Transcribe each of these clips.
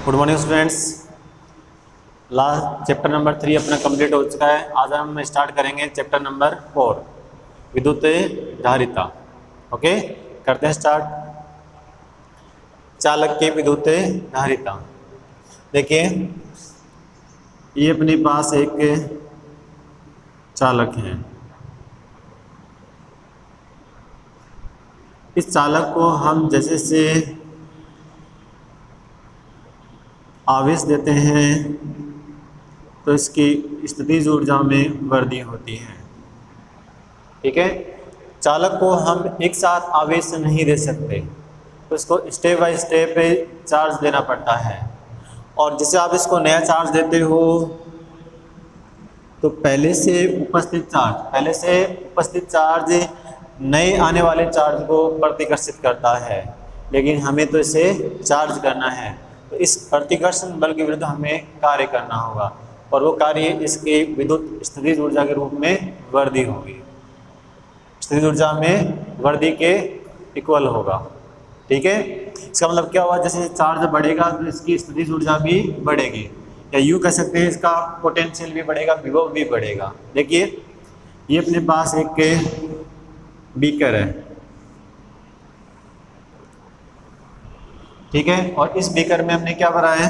Good morning students. Last chapter number 3 अपना complete हो चुका है। आज हम स्टार्ट करेंगे चैप्टर नंबर 4 विद्युत धारिता। ओके, करते हैं स्टार्ट। चालक की विद्युत धारिता। देखिए, ये अपने पास एक चालक है। इस चालक को हम जैसे से आवेश देते हैं तो इसकी स्थितिज ऊर्जा में वृद्धि होती है। ठीक है, चालक को हम एक साथ आवेश नहीं दे सकते, तो इसको स्टेप बाय स्टेप चार्ज देना पड़ता है। और जैसे आप इसको नया चार्ज देते हो तो पहले से उपस्थित चार्ज नए आने वाले चार्ज को प्रतिकर्षित करता है, लेकिन हमें तो इसे चार्ज करना है, तो इस प्रतिकर्षण बल के विरुद्ध हमें कार्य करना होगा, और वो कार्य इसकी विद्युत स्थितिज ऊर्जा के रूप में वृद्धि होगी। स्थितिज ऊर्जा में वृद्धि के इक्वल होगा। ठीक है, इसका मतलब क्या हुआ, जैसे चार्ज बढ़ेगा तो इसकी स्थितिज ऊर्जा भी बढ़ेगी, या यूँ कह सकते हैं इसका पोटेंशियल भी बढ़ेगा, विभव भी बढ़ेगा। देखिए, ये अपने पास एक बीकर है। ठीक है, और इस बीकर में हमने क्या भरा है,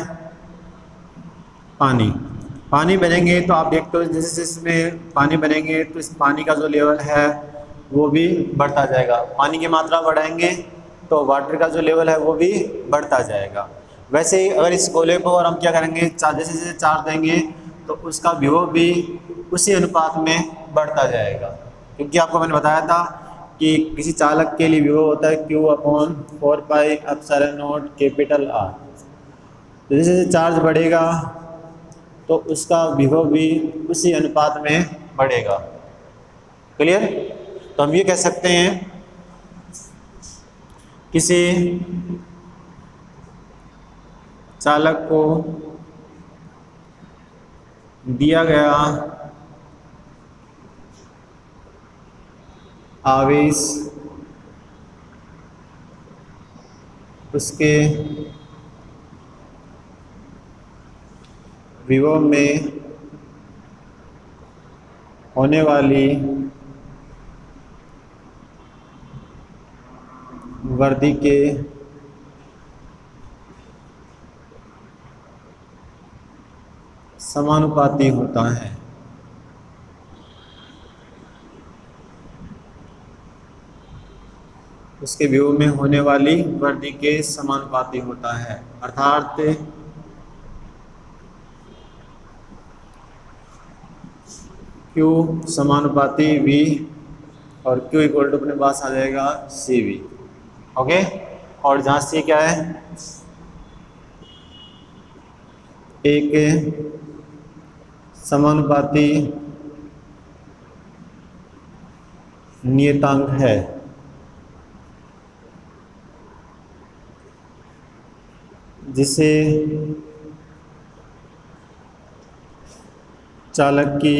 पानी भरेंगे तो आप देखते हो जैसे इसमें पानी भरेंगे तो इस पानी का जो लेवल है वो भी बढ़ता जाएगा। पानी की मात्रा बढ़ाएंगे तो वाटर का जो लेवल है वो भी बढ़ता जाएगा। वैसे ही अगर इस गोले को और हम क्या करेंगे, जैसे जैसे चार्ज देंगे तो उसका विभव भी उसी अनुपात में बढ़ता जाएगा, क्योंकि आपको मैंने बताया था कि किसी चालक के लिए विभव होता है Q/4πε0 कैपिटल R। तो जैसे जैसे चार्ज बढ़ेगा तो उसका विभव भी उसी अनुपात में बढ़ेगा। क्लियर? तो हम ये कह सकते हैं, किसी चालक को दिया गया आवेश उसके विभव में होने वाली वृद्धि के समानुपाती होता है। उसके विभव में होने वाली वृद्धि के समानुपाती होता है, अर्थात Q समानुपाती V, और Q इक्वल टू अपने पास आ जाएगा CV। ओके, और जहाँ C क्या है, एक समानुपाती नियतांक है जिसे चालक की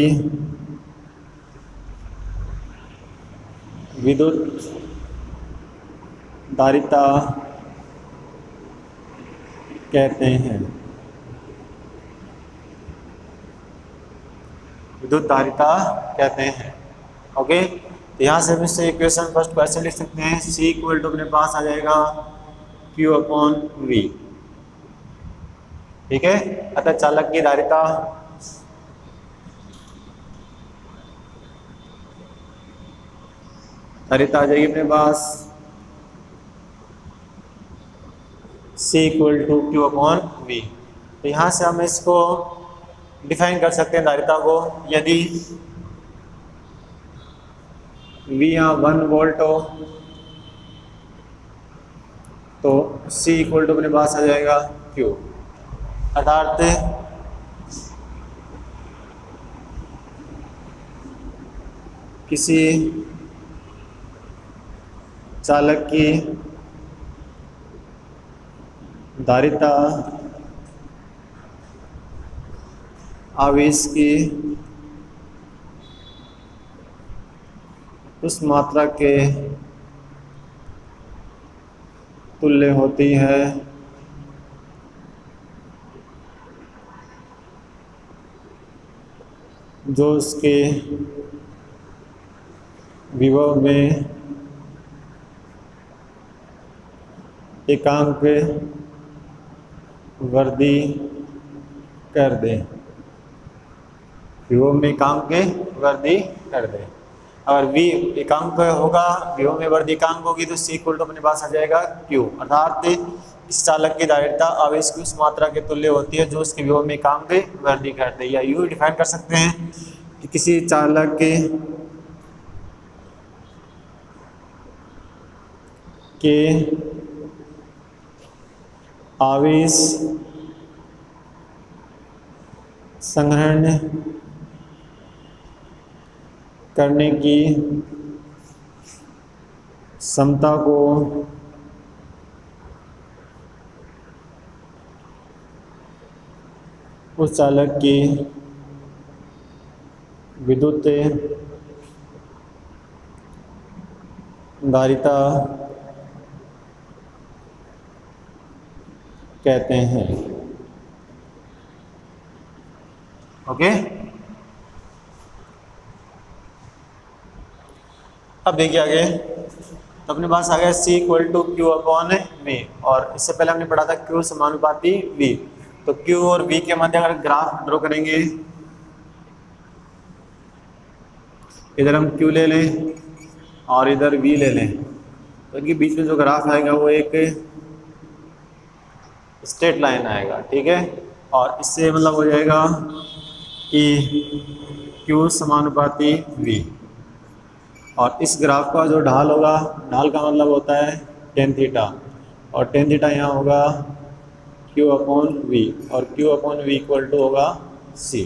विद्युत धारिता कहते हैं। विद्युत धारिता कहते हैं। ओके, तो यहाँ से हम इससे इक्वेशन फर्स्ट क्वेश्चन लिख सकते हैं। C इक्वल टू अपने पास आ जाएगा Q/V। ठीक है, अतः चालक की धारिता आ जाएगी अपने पास C इक्वल टू Q/V। तो यहाँ से हम इसको डिफाइन कर सकते हैं धारिता को। यदि V यहाँ 1 वोल्ट हो तो C इक्वल टू अपने पास आ जाएगा Q, अर्थात किसी चालक की धारिता आवेश की उस मात्रा के तुल्य होती है जो उसके विभव में एकांक वृद्धि कर दे, विभव में एकांक वृद्धि कर दे। अगर v एकांक होगा, विभव में वृद्धि एकांक होगी तो c इक्वल टू अपने पास आ जाएगा q, अर्थात इस चालक की धारिता आवेश की उस मात्रा के तुल्य होती है जो उसके विभव में एकांक वृद्धि करते हैं। या यूँ डिफाइन कर सकते हैं कि किसी चालक के आवेश संग्रहण करने की क्षमता को उस चालक की विद्युत धारिता कहते हैं। ओके, अब देखिए आगे, तो अपने पास आ गया c equal to Q upon v, और इससे पहले हमने पढ़ा था q समानुपाती v। तो q और v के मध्य अगर ग्राफ ड्रॉ करेंगे, इधर हम q ले लें और इधर v ले लें, तो इनके बीच में जो ग्राफ आएगा वो एक स्ट्रेट लाइन आएगा, ठीक है। और इससे मतलब हो जाएगा कि q समानुपाती v, और इस ग्राफ का जो ढाल होगा, ढाल का मतलब होता है टेन थीटा, और टेन थीटा यहाँ होगा q अपॉन v, और q upon v equal to होगा c।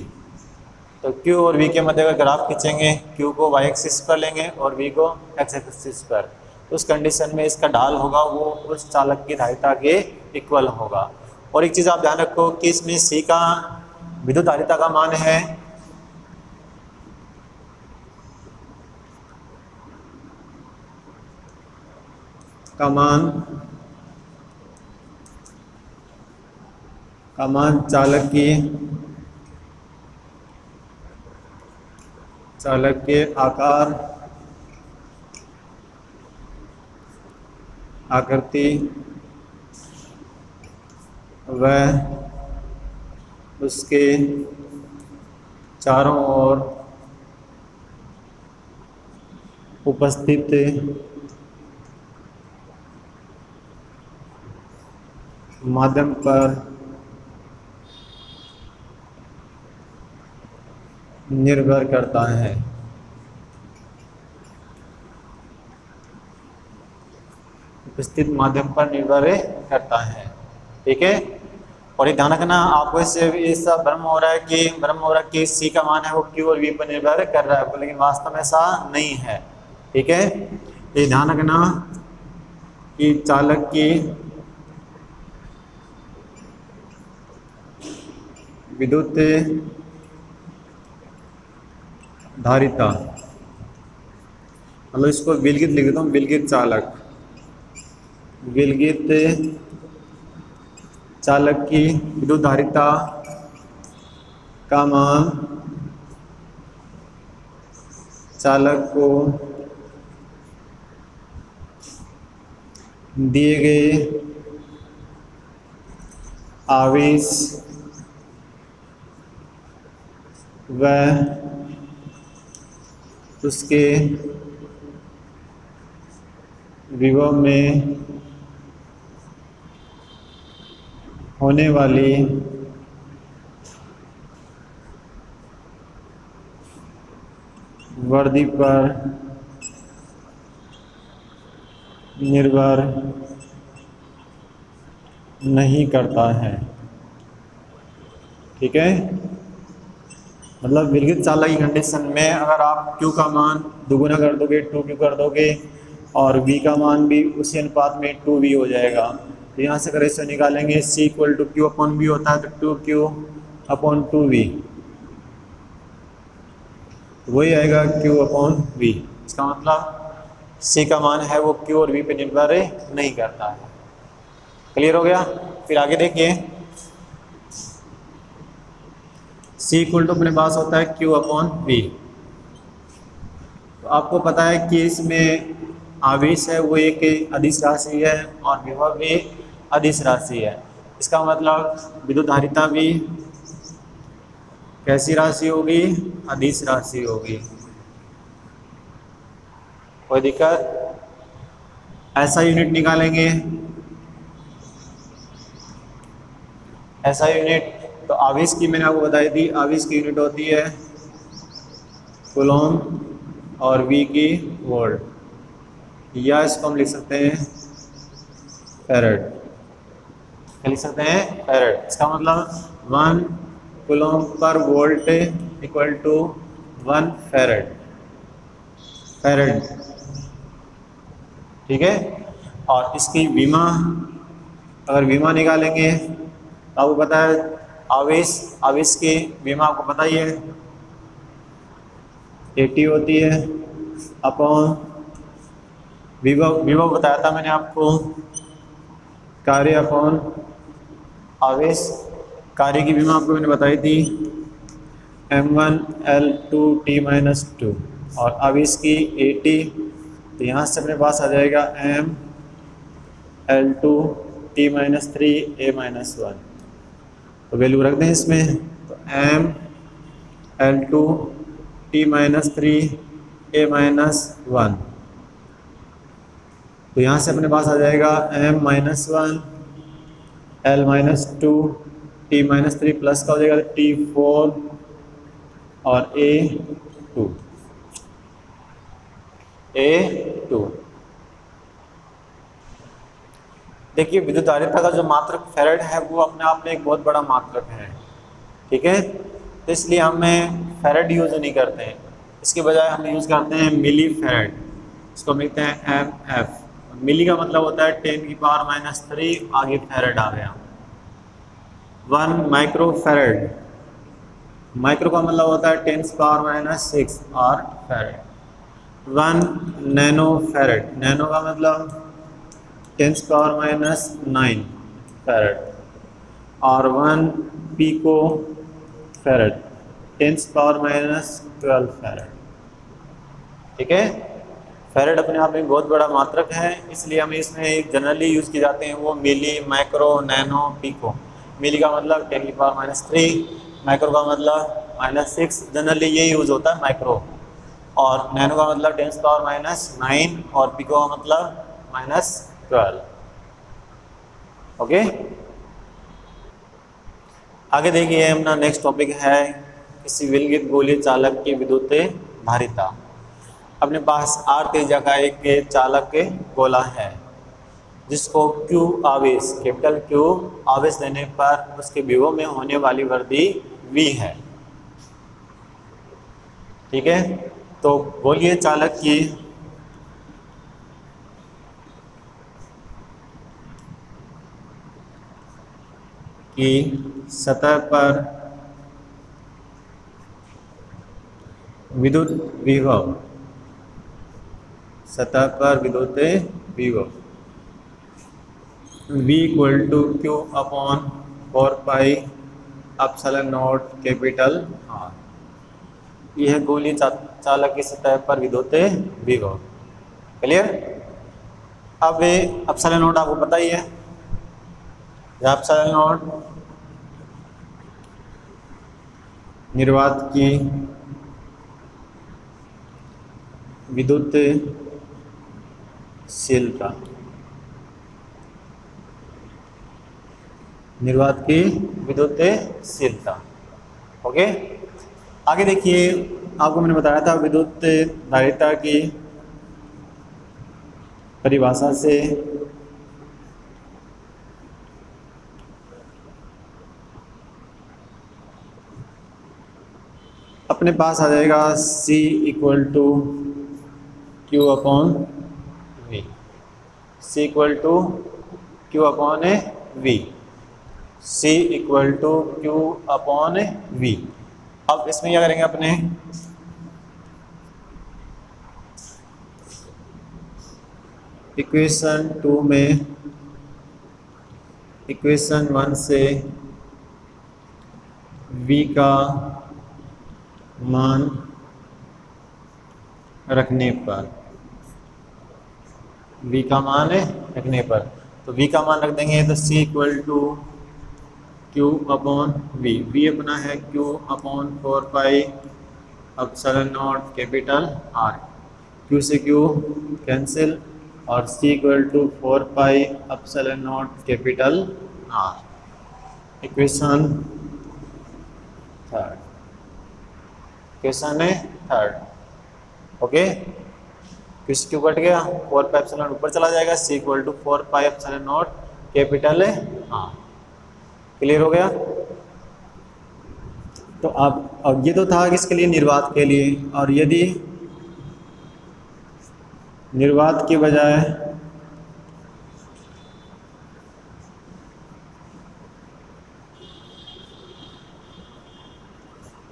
तो q और v के मध्य का ग्राफ खींचेंगे, q को y एक्सिस पर लेंगे और v को x एक्सिस पर, उस कंडीशन में इसका ढाल होगा वो उस चालक की धारिता के इक्वल होगा। और एक चीज़ आप ध्यान रखो कि इसमें c का विद्युत धारिता का मान है चालक के आकार, आकृति व उसके चारों ओर उपस्थित माध्यम पर निर्भर करता है। उपस्थित माध्यम पर निर्भर करता है, ठीक है। और ये ध्यान रखना, आपको इससे ऐसा भ्रम हो रहा है कि c का मान है वो q और v पर निर्भर कर रहा है, लेकिन वास्तव में ऐसा नहीं है, ठीक है। ये ध्यान रखना कि चालक की विद्युत धारिता, मतलब इसको विलगित लिख देता हूँ, विलगित चालक की विद्युत धारिता का मान चालक को दिए गए आवेश व उसके विभव में होने वाली वृद्धि पर निर्भर नहीं करता है, ठीक है। मतलब विलगित चालक की कंडीशन में अगर आप q का मान दोगुना कर दोगे, 2q कर दोगे, और v का मान भी उसी अनुपात में 2v हो जाएगा। तो यहाँ से अगर रेशियो निकालेंगे c equal to q upon v होता है, तो 2q अपॉन 2v, वही आएगा q अपॉन v। इसका मतलब c का मान है वो q और v पे निर्भर नहीं करता है। क्लियर हो गया। फिर आगे देखिए, C इक्वल टू अपने पास होता है Q अपॉन V। तो आपको पता है कि इसमें आवेश है वो एक अदिश राशि है और विभव भी अदिश राशि है। इसका मतलब विद्युत धारिता भी कैसी राशि होगी? अदिश राशि होगी। कोई दिक्कत? ऐसा यूनिट निकालेंगे, ऐसा यूनिट। तो आवेश की मैंने आपको बताई थी, आवेश की यूनिट होती है कूलॉम और V की वोल्ट, या इसको हम लिख सकते हैं फैराड। क्या लिख सकते हैं? फैराड। इसका मतलब 1 कूलॉम पर volt equal to 1 farad. Farad, ठीक है। और इसकी विमा, अगर विमा निकालेंगे तो आपको पता है आवेश की विमा आपको पता ही है, AT होती है अपॉन विभव बताया था मैंने आपको, कार्य अपॉन आवेश। कार्य की विमा आपको मैंने बताई थी m1L2T-2 और आवेश की AT। तो यहाँ से अपने पास आ जाएगा mL2T-3A-1। तो वैल्यू रख दें इसमें, तो mL2T-3A-1। तो यहाँ से अपने पास आ जाएगा m-1L-2T-3 प्लस का हो जाएगा T4 और A2। देखिए विद्युत धारिता का जो मात्रक फैराड है वो अपने आप में एक बहुत बड़ा मात्रक है, ठीक है। तो इसलिए हमें फैराड यूज नहीं करते हैं, इसके बजाय हम यूज करते हैं मिली फैराड। इसको लिखते हैं MF। मिली का मतलब होता है 10⁻³ आगे फैराड आ गया। 1 माइक्रो फैराड, माइक्रो का मतलब होता है 10⁻⁶ और फैराड। 1 नैनो फैराड, नैनो का मतलब 10⁻⁹ फैराड। और 1 पिको फैराड 10⁻12 फैराड, ठीक है। फैराड अपने आप में बहुत बड़ा मात्रक है, इसलिए हमें इसमें जनरली यूज़ किए जाते हैं वो मिली, माइक्रो, नैनो, पिको। मिली का मतलब 10⁻�3, माइक्रो का मतलब -6, जनरली ये यूज़ होता है माइक्रो। और नैनो का मतलब 10⁻⁹ और पिको का मतलब -12। ओके, आगे देखिए अपना नेक्स्ट टॉपिक है किसी विलगित गोलीय चालक की विद्युत धारिता। अपने पास R त्रिज्या का एक चालक गोला है जिसको Q आवेश, कैपिटल Q आवेश देने पर उसके विभव में होने वाली वृद्धि V है, ठीक है। तो गोलीय चालक की सतह पर विद्युत विभव, सतह पर विद्युत विभव V equal to Q upon 4πε0 capital R। यह है गोलीय चालक की सतह पर विद्युत विभव। क्लियर? अब ε0 आपको पता ही है, ε0 निर्वात की विद्युतशीलता, निर्वात की विद्युतशीलता। ओके, आगे देखिए आपको मैंने बताया था विद्युत धारिता की परिभाषा से अपने पास आ जाएगा C equal to Q upon V। C equal to Q upon V, C equal to Q upon V। अब इसमें क्या करेंगे अपने, इक्वेशन 2 में इक्वेशन 1 से V का मान रखने पर, v का मान रखने पर, तो v का मान रख देंगे तो c equal to q upon v अपना है q upon 4 pi epsilon not capital R, q से q कैंसिल और c equal to 4 pi epsilon not capital R। Equation third, equation है थर्ड। ओके, किस क्यू कट गया, 4 pi epsilon ऊपर चला जाएगा, c equal to 4 pi epsilon not capital है हाँ। क्लियर हो गया। तो अब ये तो था किसके लिए, निर्वात के लिए। और यदि निर्वात के बजाय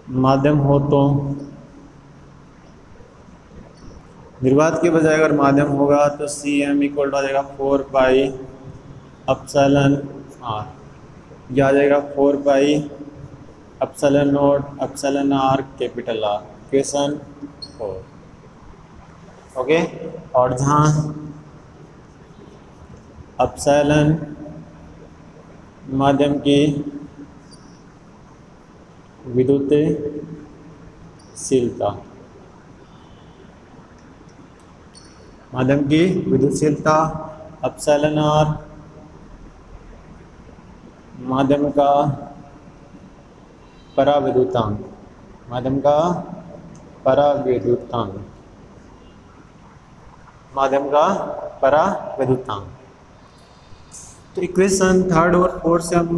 माध्यम हो तो, निर्वात के बजाय अगर माध्यम होगा तो सी एम इक्वल टू आ जाएगा 4 पाई एप्सिलॉन आर, यह आ जाएगा 4 pi epsilon not epsilon R capital R. Equation 4। Okay, और जहाँ एप्सिलॉन माध्यम की विद्युतशीलता, माध्यम की विद्युतशीलता, एप्सिलॉन आर माध्यम का पराविद्युतांक, माध्यम का पराविद्युतांक, माध्यम का पराविद्युतांक। तो इक्वेशन थर्ड और फोर्थ से हम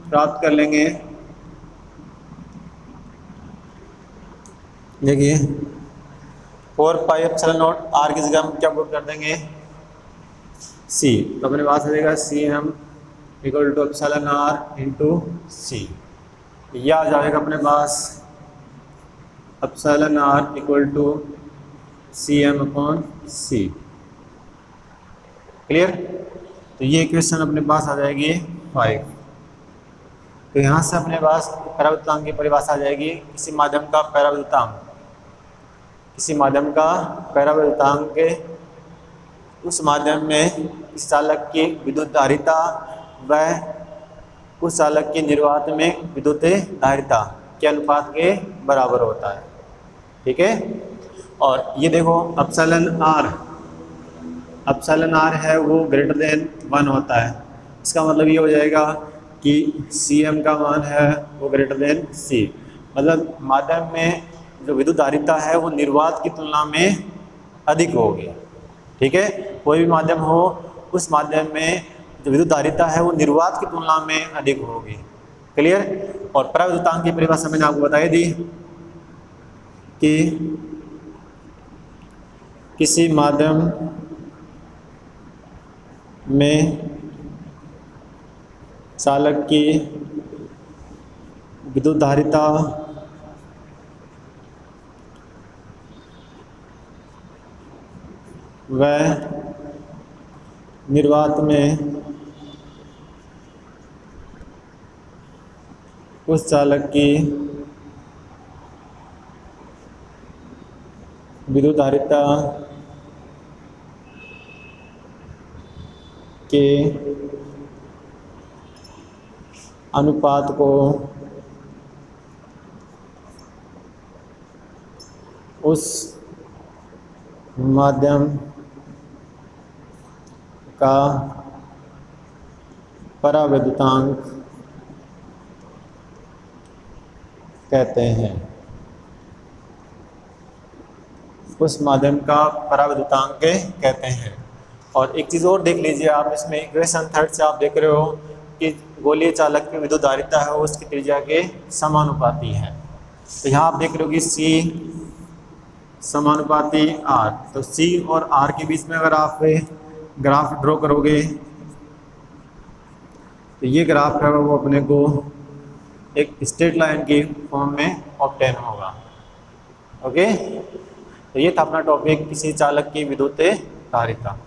प्राप्त कर लेंगे। देखिए 4 पाई एप्सिलॉन नॉट आर की जगह हम क्या पुट कर देंगे, सी, तो अपने पास आ जाएगा C M equal to epsilon R into C, या आ जाएगा अपने पास epsilon R equal to C M upon C. Clear. तो ये इक्वेशन अपने पास आ जाएगी 5। तो यहाँ से अपने पास पराविद्युतांक की परिभाषा आ जाएगी, किसी माध्यम का पराविद्युतांक, किसी माध्यम का पराविद्युतांक उस माध्यम में इस चालक की विद्युत धारिता व उस चालक की निर्वात में विद्युत धारिता के अनुपात के बराबर होता है। ठीक है। और ये देखो एप्सिलॉन आर है वो ग्रेटर देन 1 होता है। इसका मतलब ये हो जाएगा कि सी एम का मान है वो ग्रेटर देन सी, मतलब माध्यम में जो विद्युत धारिता है वो निर्वात की तुलना में अधिक होगी। ठीक है, कोई भी माध्यम हो उस माध्यम में जो विद्युत धारिता है वो निर्वात की तुलना में अधिक होगी। क्लियर। और पराविद्युतांक की परिभाषा मैंने आपको बताई दी कि किसी माध्यम में चालक की विद्युत धारिता व निर्वात में उस चालक की विद्युत धारिता के अनुपात को उस माध्यम का पराविद्युतांक कहते हैं, उस माध्यम का पराविद्युतांक कहते हैं। और एक चीज़ और देख लीजिए आप, इसमें इक्वेशन थर्ड से आप देख रहे हो कि गोलीय चालक की विद्युत धारिता है वो उसकी त्रिज्या के समानुपाती है। तो यहाँ आप देख रहे हो कि C समानुपाती R, तो C और R के बीच में अगर आप ग्राफ ड्रॉ करोगे तो ये ग्राफ है वो अपने को एक स्ट्रेट लाइन की फॉर्म में ऑब्टेन होगा। ओके, तो ये था अपना टॉपिक, किसी चालक की विद्युत धारिता।